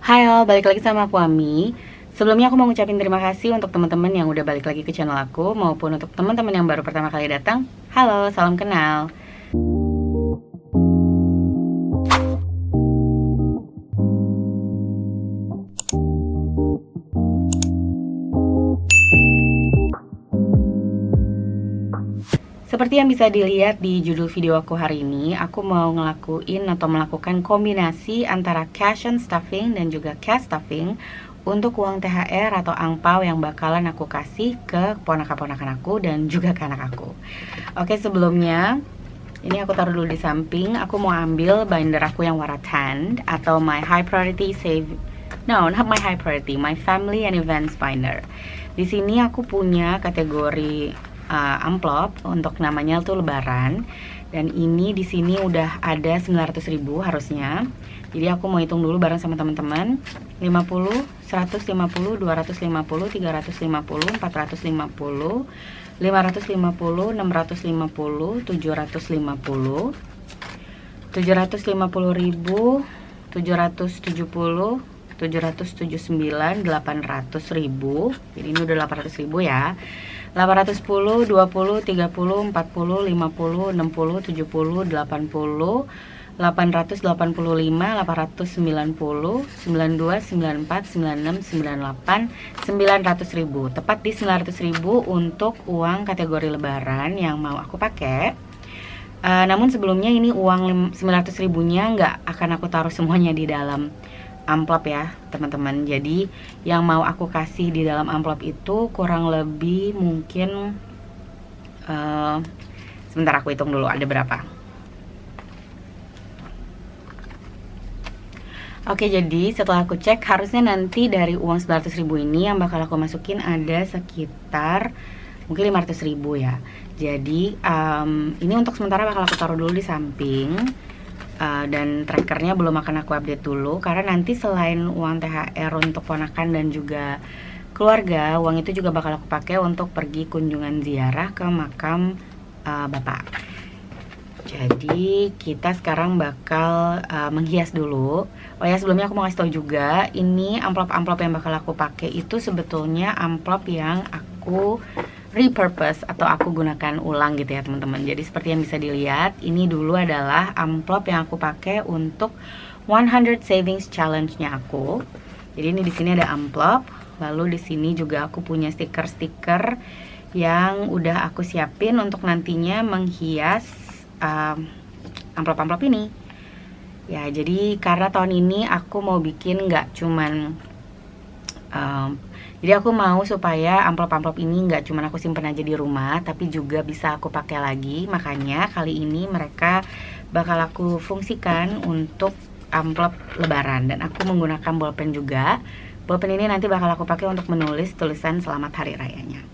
Hai all, balik lagi sama aku Ami. Sebelumnya aku mau ngucapin terima kasih untuk teman-teman yang udah balik lagi ke channel aku, maupun untuk teman-teman yang baru pertama kali datang. Halo, salam kenal. Seperti yang bisa dilihat di judul video aku hari ini, aku mau ngelakuin atau melakukan kombinasi antara cash and stuffing dan juga cash stuffing untuk uang THR atau angpau yang bakalan aku kasih ke ponakan-ponakan aku dan juga ke anak aku. Oke, sebelumnya ini aku taruh dulu di samping. Aku mau ambil binder aku yang warna tan atau my high priority save. No, not my high priority, my family and events binder. Di sini aku punya kategori amplop untuk namanya tuh lebaran, dan ini di sini udah ada 900.000 harusnya. Jadi aku mau hitung dulu bareng sama teman-teman. 50, 150, 250, 350, 450, 550, 650, 750, 750.000, 770, 779, 800.000. Jadi ini udah 800.000 ya. 810, 20, 30, 40, 50, 60, 70, 80, 885, 890, 92, 94, 96, 98, 900.000. Tepat di 900.000 untuk uang kategori lebaran yang mau aku pakai. Namun sebelumnya ini uang 900.000-nya nggak akan aku taruh semuanya di dalam amplop ya teman-teman. Jadi yang mau aku kasih di dalam amplop itu kurang lebih mungkin sebentar aku hitung dulu ada berapa. Oke, jadi setelah aku cek harusnya nanti dari uang 900.000 ini yang bakal aku masukin ada sekitar mungkin 500.000 ya. Jadi ini untuk sementara bakal aku taruh dulu di samping. Dan trackernya belum akan aku update dulu, karena nanti selain uang THR untuk ponakan dan juga keluarga, uang itu juga bakal aku pakai untuk pergi kunjungan ziarah ke makam bapak. Jadi kita sekarang bakal menghias dulu. Oh ya, sebelumnya aku mau kasih tau juga, ini amplop-amplop yang bakal aku pakai itu sebetulnya amplop yang aku repurpose atau aku gunakan ulang gitu ya teman-teman. Jadi seperti yang bisa dilihat, ini dulu adalah amplop yang aku pakai untuk 100 savings challenge-nya aku. Jadi ini di sini ada amplop, lalu di sini juga aku punya stiker-stiker yang udah aku siapin untuk nantinya menghias amplop-amplop ini. Ya, jadi karena tahun ini aku mau bikin nggak cuman jadi aku mau supaya amplop-amplop ini nggak cuma aku simpen aja di rumah, tapi juga bisa aku pakai lagi. Makanya kali ini mereka bakal aku fungsikan untuk amplop lebaran, dan aku menggunakan bolpen juga. Bolpen ini nanti bakal aku pakai untuk menulis tulisan selamat hari rayanya.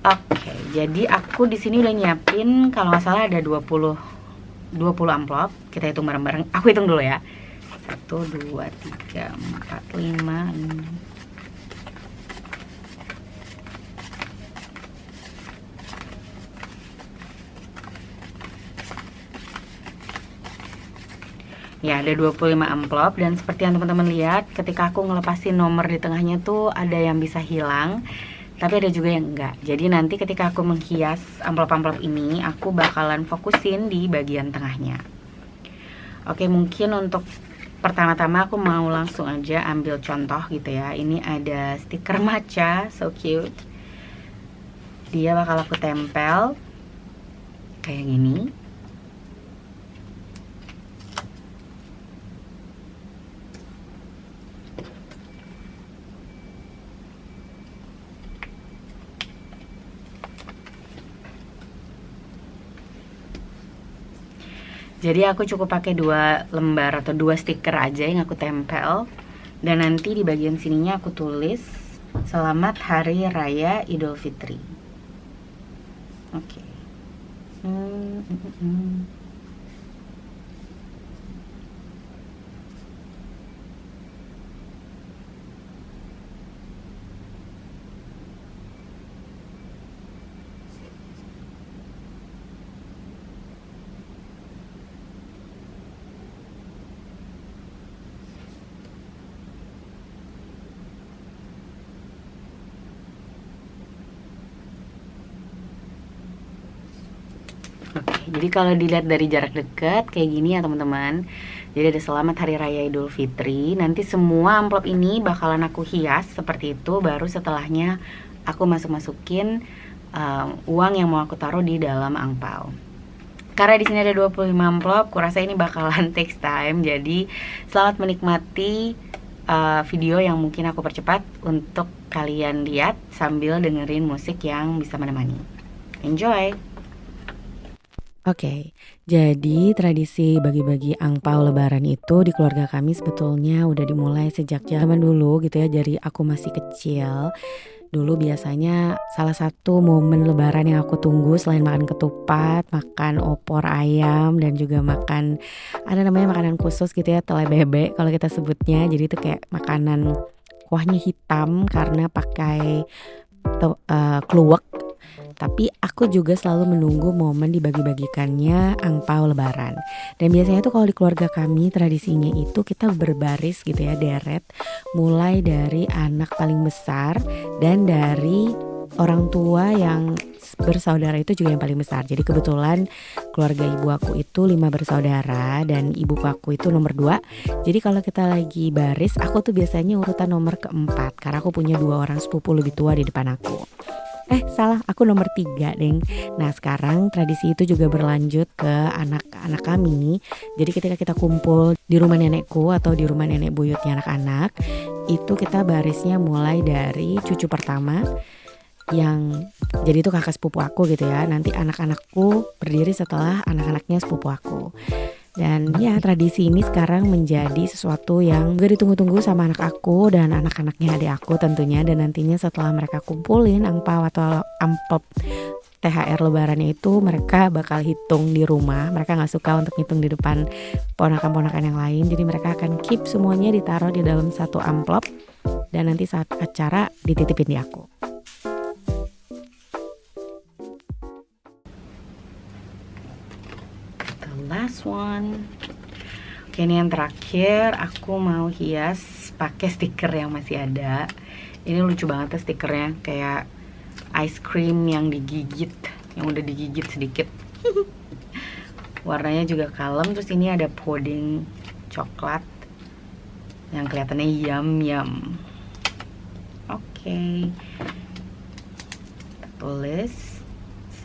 Oke, jadi aku di sini udah nyiapin kalau nggak salah ada 20 amplop. Kita hitung bareng-bareng. Aku hitung dulu ya. 1, 2, 3, 4, 5, 6. Ya, ada 25 amplop, dan seperti yang teman-teman lihat, ketika aku ngelepasin nomor di tengahnya tuh ada yang bisa hilang, tapi ada juga yang enggak. Jadi nanti ketika aku menghias amplop-amplop ini, aku bakalan fokusin di bagian tengahnya. Oke, mungkin untuk pertama-tama aku mau langsung aja ambil contoh gitu ya. Ini ada stiker matcha, so cute. Dia bakal aku tempel kayak gini. Jadi aku cukup pakai 2 lembar atau 2 stiker aja yang aku tempel. Dan nanti di bagian sininya aku tulis Selamat Hari Raya Idul Fitri. Oke. jadi kalau dilihat dari jarak dekat kayak gini ya teman-teman. Jadi ada selamat hari raya Idul Fitri. Nanti semua amplop ini bakalan aku hias seperti itu. Baru setelahnya aku masukin uang yang mau aku taruh di dalam angpau. Karena di sini ada 25 amplop, kurasa ini bakalan takes time. Jadi selamat menikmati video yang mungkin aku percepat untuk kalian lihat sambil dengerin musik yang bisa menemani. Enjoy! Oke, jadi tradisi bagi-bagi angpau lebaran itu di keluarga kami sebetulnya udah dimulai sejak zaman dulu gitu ya. Dari aku masih kecil, dulu biasanya salah satu momen lebaran yang aku tunggu selain makan ketupat, makan opor ayam, dan juga makan ada namanya makanan khusus gitu ya, tele bebek kalau kita sebutnya. Jadi itu kayak makanan kuahnya hitam karena pakai kluwek. Tapi aku juga selalu menunggu momen dibagi-bagikannya angpau lebaran. Dan biasanya tuh kalau di keluarga kami tradisinya itu kita berbaris gitu ya, deret. Mulai dari anak paling besar dan dari orang tua yang bersaudara itu juga yang paling besar. Jadi kebetulan keluarga ibu aku itu 5 bersaudara dan ibu aku itu nomor 2. Jadi kalau kita lagi baris, aku tuh biasanya urutan nomor keempat karena aku punya 2 orang sepupu lebih tua di depan aku. Salah, aku nomor 3 deng. Nah sekarang tradisi itu juga berlanjut ke anak-anak kami. Jadi ketika kita kumpul di rumah nenekku atau di rumah nenek buyutnya anak-anak, itu kita barisnya mulai dari cucu pertama yang jadi itu kakak sepupu aku gitu ya. Nanti anak-anakku berdiri setelah anak-anaknya sepupu aku. Dan ya tradisi ini sekarang menjadi sesuatu yang gak ditunggu-tunggu sama anak aku dan anak-anaknya adik aku tentunya. Dan nantinya setelah mereka kumpulin angpau atau amplop THR lebarannya itu, mereka bakal hitung di rumah. Mereka gak suka untuk hitung di depan ponakan-ponakan yang lain. Jadi mereka akan keep semuanya ditaruh di dalam satu amplop. Dan nanti saat acara dititipin di aku. Last one. Oke, ini yang terakhir. Aku mau hias pakai stiker yang masih ada. Ini lucu banget tuh stikernya, kayak ice cream yang digigit, yang udah digigit sedikit. Warnanya juga kalem. Terus ini ada pudding coklat yang kelihatannya yum. Oke. Tulis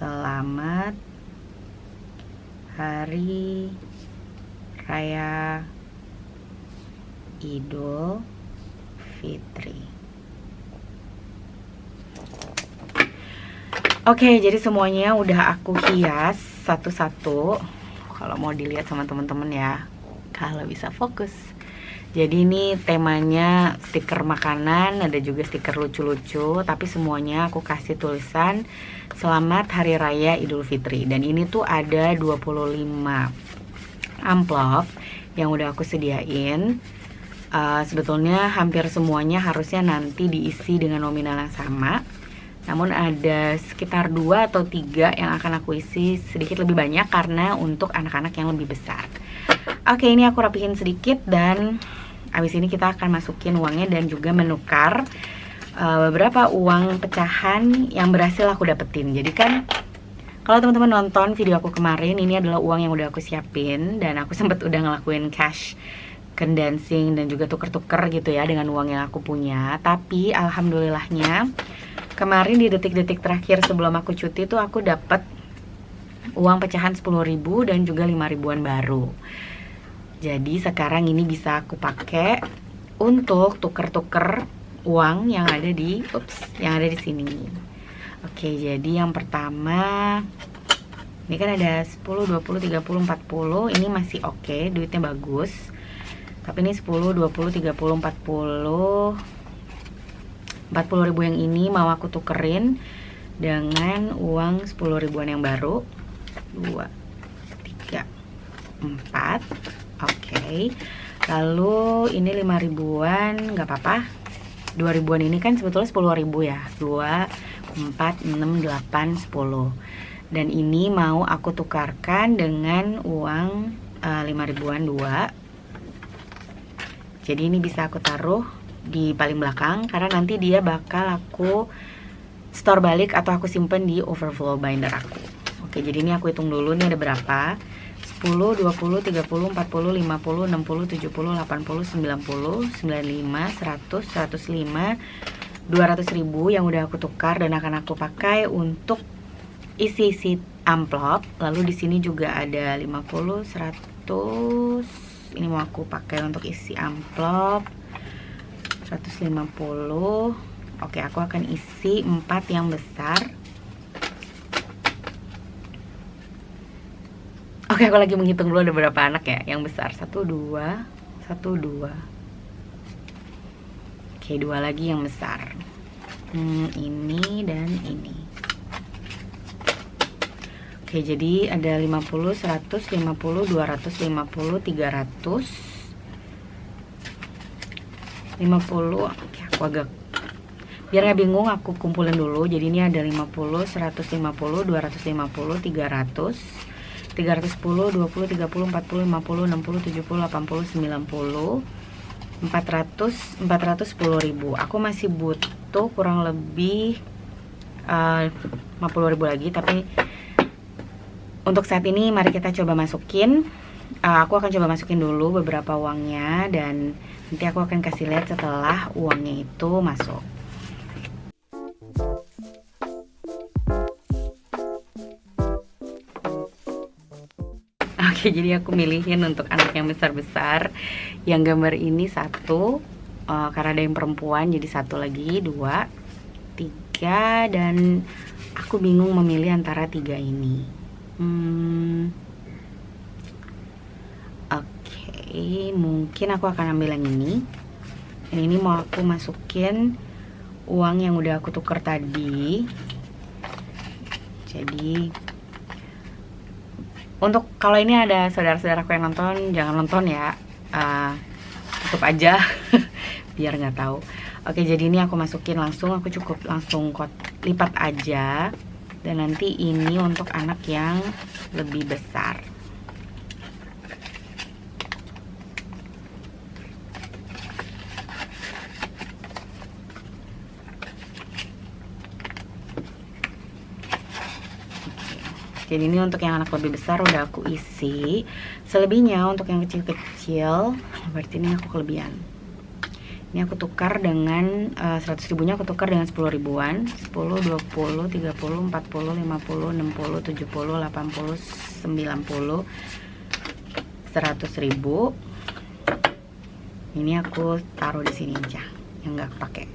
selamat Hari Raya Idul Fitri. Oke, jadi semuanya udah aku hias satu-satu. Kalau mau dilihat sama teman-teman ya, kalau bisa fokus. Jadi ini temanya stiker makanan, ada juga stiker lucu-lucu, tapi semuanya aku kasih tulisan Selamat Hari Raya Idul Fitri. Dan ini tuh ada 25 amplop yang udah aku sediain. Sebetulnya hampir semuanya harusnya nanti diisi dengan nominal yang sama. Namun ada sekitar 2 atau 3 yang akan aku isi sedikit lebih banyak karena untuk anak-anak yang lebih besar. Oke, ini aku rapihin sedikit dan abis ini kita akan masukin uangnya dan juga menukar beberapa uang pecahan yang berhasil aku dapetin. Jadi kan kalau teman-teman nonton video aku kemarin, ini adalah uang yang udah aku siapin dan aku sempet udah ngelakuin cash condensing dan juga tuker-tuker gitu ya dengan uang yang aku punya. Tapi alhamdulillahnya kemarin di detik-detik terakhir sebelum aku cuti tuh aku dapet uang pecahan 10.000 dan juga 5 ribuan baru. Jadi sekarang ini bisa aku pakai untuk tuker-tuker uang yang ada di sini. Oke, jadi yang pertama ini kan ada 10, 20, 30, 40. Ini masih oke, duitnya bagus. Tapi ini 10, 20, 30, 40. 40 ribu yang ini mau aku tukerin dengan uang 10 ribuan yang baru. 2, 3, 4. Oke. Lalu ini 5 ribuan, nggak apa-apa. 2 ribuan ini kan sebetulnya 10 ribu ya. 2, 4, 6, 8, 10. Dan ini mau aku tukarkan dengan uang 5 ribuan 2. Jadi ini bisa aku taruh di paling belakang karena nanti dia bakal aku store balik atau aku simpen di overflow binder aku. Oke, jadi ini aku hitung dulu nih ada berapa. 10, 20, 30, 40, 50, 60, 70, 80, 90, 95, 100, 105, 200 ribu yang udah aku tukar dan akan aku pakai untuk isi amplop. Lalu di sini juga ada 50, 100. Ini mau aku pakai untuk isi amplop. 150. Oke, aku akan isi 4 yang besar. Oke, aku lagi menghitung dulu ada berapa anak ya yang besar. 1, 2, 1, 2. Oke, 2 lagi yang besar. Ini dan ini. Oke, jadi ada 50, 100, 50, 250, 300, 50. Oke, aku agak biar nggak bingung aku kumpulin dulu. Jadi ini ada 50, 150, 250, 300, 310, 20, 30, 40, 50, 60, 70, 80, 90, 400, 410 ribu. Aku masih butuh kurang lebih 50 ribu lagi. Tapi untuk saat ini mari kita coba masukin. Aku akan coba masukin dulu beberapa uangnya, dan nanti aku akan kasih lihat setelah uangnya itu masuk. Oke, jadi aku milihin untuk anak yang besar-besar. Yang gambar ini 1, karena ada yang perempuan jadi 1 lagi, 2, 3, dan aku bingung memilih antara 3 ini. Oke, mungkin aku akan ambil yang ini. Dan ini mau aku masukin uang yang udah aku tuker tadi. Jadi untuk kalau ini ada saudara-saudaraku yang nonton, jangan nonton ya, tutup aja biar nggak tahu. Oke, jadi ini aku masukin langsung, aku cukup langsung lipat aja. Dan nanti ini untuk anak yang lebih besar. Jadi ini untuk yang anak lebih besar udah aku isi. Selebihnya untuk yang kecil-kecil, berarti ini aku kelebihan. Ini aku tukar dengan 100 ribunya aku tukar dengan 10 ribuan. 10, 20, 30, 40, 50, 60, 70, 80, 90, 100 ribu. Ini aku taruh di sini aja, yang nggak kepake.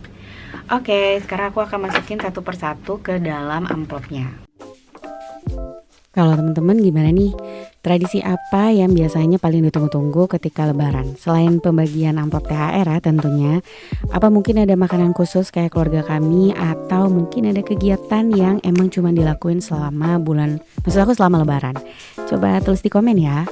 Oke, sekarang aku akan masukin satu persatu ke dalam amplopnya. Kalau teman-teman gimana nih? Tradisi apa yang biasanya paling ditunggu-tunggu ketika lebaran? Selain pembagian amplop THR ya tentunya. Apa mungkin ada makanan khusus kayak keluarga kami? Atau mungkin ada kegiatan yang emang cuma dilakuin selama selama lebaran? Coba tulis di komen ya.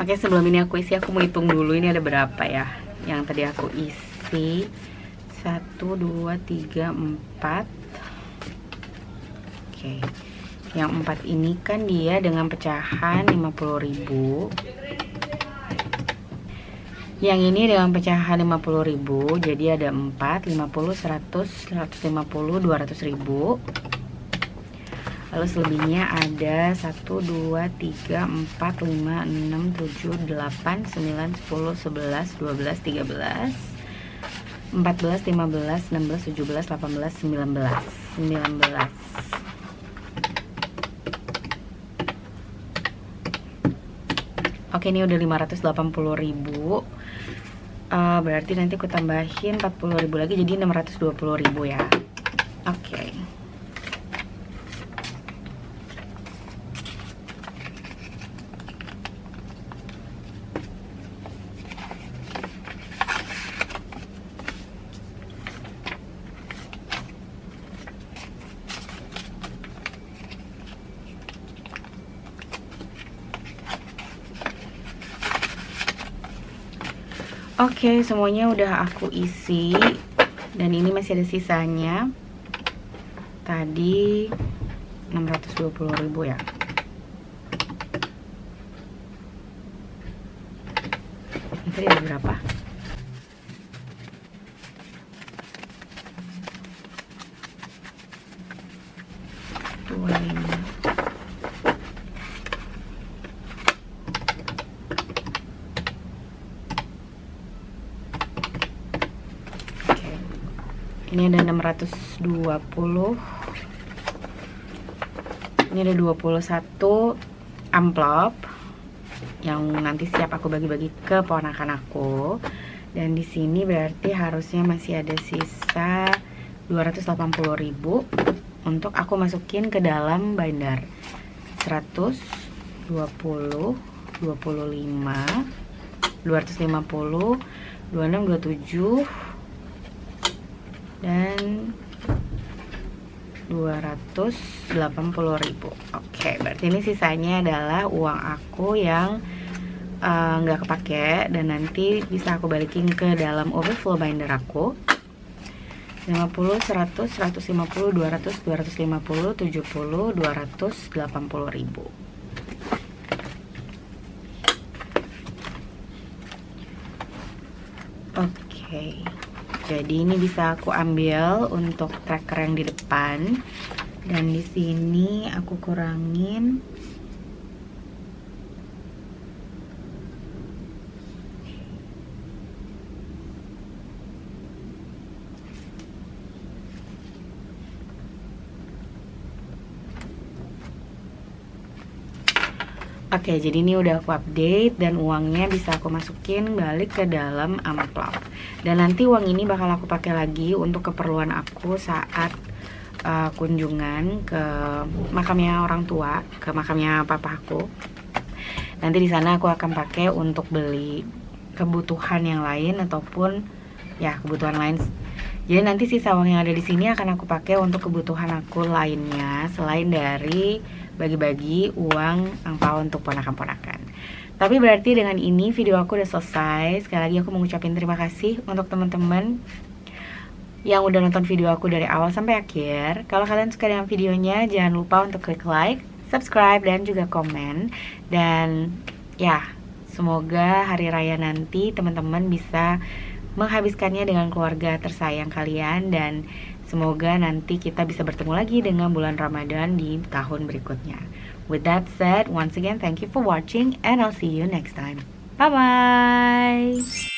Oke, sebelum ini aku isi, aku mau hitung dulu ini ada berapa ya yang tadi aku isi. 1, 2, 3, 4. Oke, yang 4 ini kan dia dengan pecahan 50.000. Yang ini dengan pecahan 50.000, jadi ada 4, 50, 100, 150, 200.000. Lalu selebihnya ada 1, 2, 3, 4, 5, 6, 7, 8, 9, 10, 11, 12, 13, 14, 15, 16, 17, 18, 19. Oke, ini udah 580.000. Berarti nanti aku tambahin 40.000 lagi, jadi 620.000 ya. Oke. Oke, semuanya udah aku isi. Dan ini masih ada sisanya. Tadi 620.000 ya. Ini tadi ada berapa? 25. Ini ada 620. Ini ada 21 amplop yang nanti siap aku bagi-bagi ke ponakan aku. Dan di sini berarti harusnya masih ada sisa 280.000 untuk aku masukin ke dalam binder. 100, 20, 25, 250, 26, 27 dan 280.000. Oke, berarti ini sisanya adalah uang aku yang nggak kepake dan nanti bisa aku balikin ke dalam overflow binder aku. 50, 100, 150, 200, 250, 70, 280.000. Oke. Jadi ini bisa aku ambil untuk tracker yang di depan, dan di sini aku kurangin Oke, jadi ini udah aku update dan uangnya bisa aku masukin balik ke dalam amplop. Dan nanti uang ini bakal aku pakai lagi untuk keperluan aku saat kunjungan ke makamnya orang tua, ke makamnya papaku. Nanti di sana aku akan pakai untuk beli kebutuhan yang lain ataupun ya kebutuhan lain. Jadi nanti sisa uang yang ada di sini akan aku pakai untuk kebutuhan aku lainnya selain dari bagi-bagi uang angpau untuk ponakan-ponakan. Tapi berarti dengan ini video aku udah selesai. Sekali lagi aku mengucapkan terima kasih untuk teman-teman yang udah nonton video aku dari awal sampai akhir. Kalau kalian suka dengan videonya, jangan lupa untuk klik like, subscribe, dan juga komen. Dan ya, semoga hari raya nanti teman-teman bisa menghabiskannya dengan keluarga tersayang kalian, dan semoga nanti kita bisa bertemu lagi dengan bulan Ramadan di tahun berikutnya. With that said, once again, thank you for watching and I'll see you next time. Bye-bye!